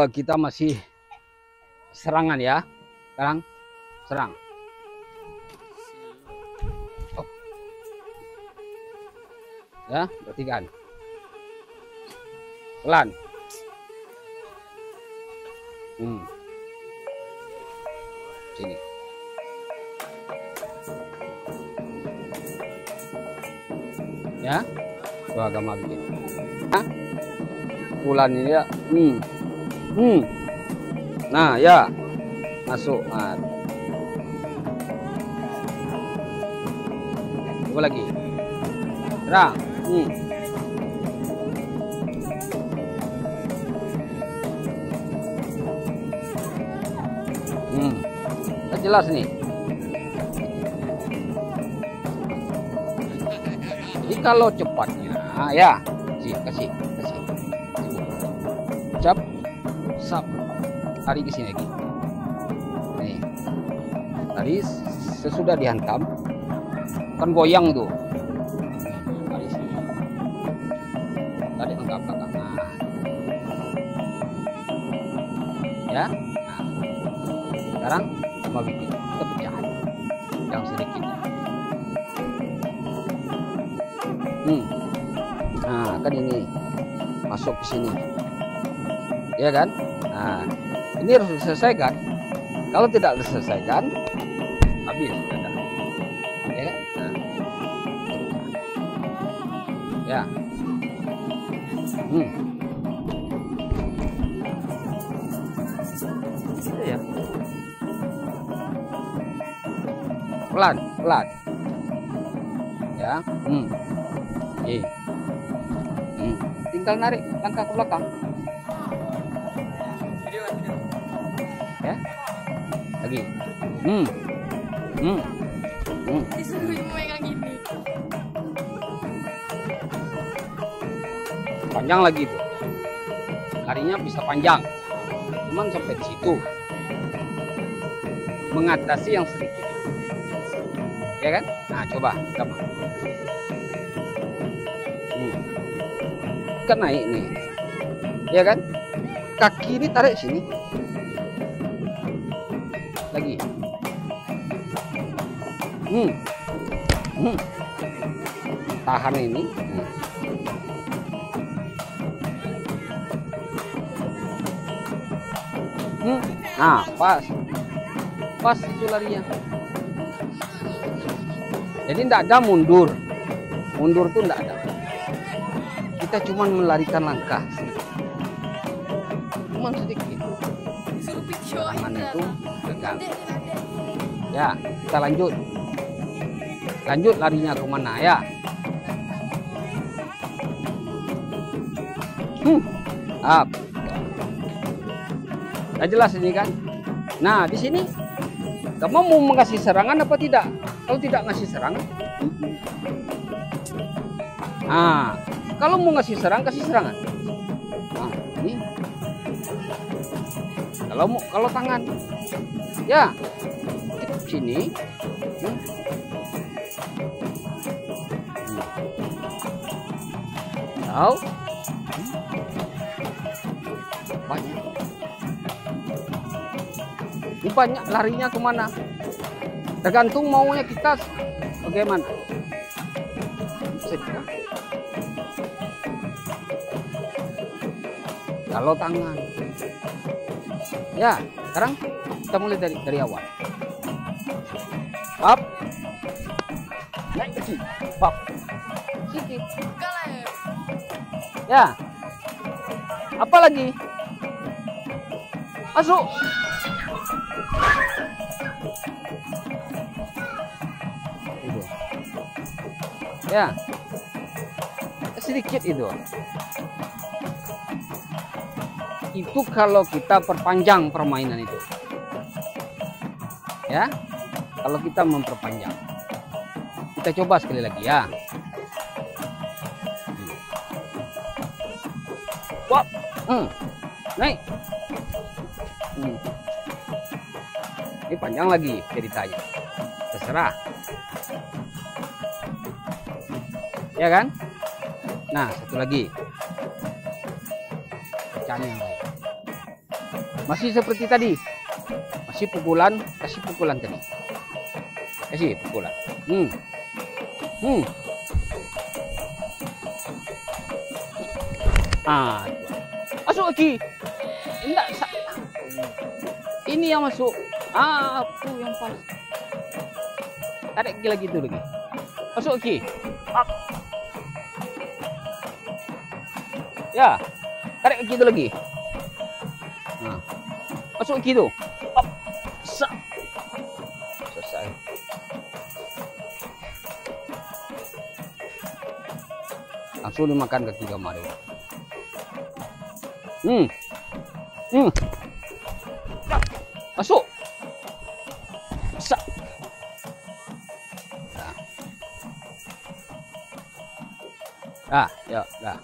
kita masih serangan ya. Sekarang serang. Oh. Ya, perhatikan. Pelan. Sini. Ya, itu agama bikin. Nah, bulan ini ya. Nah, ya. Masuk. Nah. Coba lagi. Serang. Jelas nih. Jadi kalau cepatnya, ya, kasih. Cap, sap, tarik ke sini lagi. Nih, tadi sesudah dihantam, kan goyang tuh. Tarik sini. Tadi angkat belakang. Nah. Ya. Nah. Sekarang cuma bikin kita pecahan yang sedikit. Nah, kan ini masuk ke sini. Ya kan? Nah, ini harus diselesaikan. Kalau tidak diselesaikan, habis. Ya kan? Nah. Ya. Ya. Pelan. Ya. Tinggal narik langkah ke belakang. Ya. Lagi. Disuruh megang gini. Panjang lagi tuh. Larinya bisa panjang. Cuman sampai di situ. Mengatasi yang sedikit. Ya kan? Nah, coba sama. Kan naik nih. Ya kan? Kaki ini tarik sini. Lagi. Tahan ini. Nah, pas itu larinya. Jadi tidak ada mundur tuh tidak ada. Kita cuma melarikan langkah, cuma sedikit. Tangan itu pegang. Ya, kita lanjut larinya kemana ya? Up. Nah, jelas ini kan. Nah, di sini kamu mau mengasih serangan apa tidak? Kalau tidak ngasih serangan, nah, kalau mau ngasih kasih serangan. Nah, ini. Kalau tangan, ya, sini. Tahu? Banyak. Ini banyak larinya kemana? Tergantung maunya kita bagaimana. Kalau tangan, ya, sekarang kita mulai dari awal. Up, naik ke sini, up, sedikit. Ya, apa lagi? Masuk. Itu. Ya, sedikit itu. Itu kalau kita perpanjang permainan itu. Ya, kalau kita memperpanjang. Kita coba sekali lagi ya. Wah, naik. Ini panjang lagi ceritanya. Terserah. Ya kan? Nah, satu lagi. Pecahan yang lain. Masih seperti tadi. Masih pukulan, kasih pukulan tadi. Kasih pukulan. Masuk lagi. Enggak. Ini yang masuk. Aku yang pas. Tarik lagi itu lagi. Masuk lagi. Ya. Tarik lagi itu lagi. Masuk lagi itu. Selesai. Langsung dimakan kaki kemarin. Masuk. Ya, dah.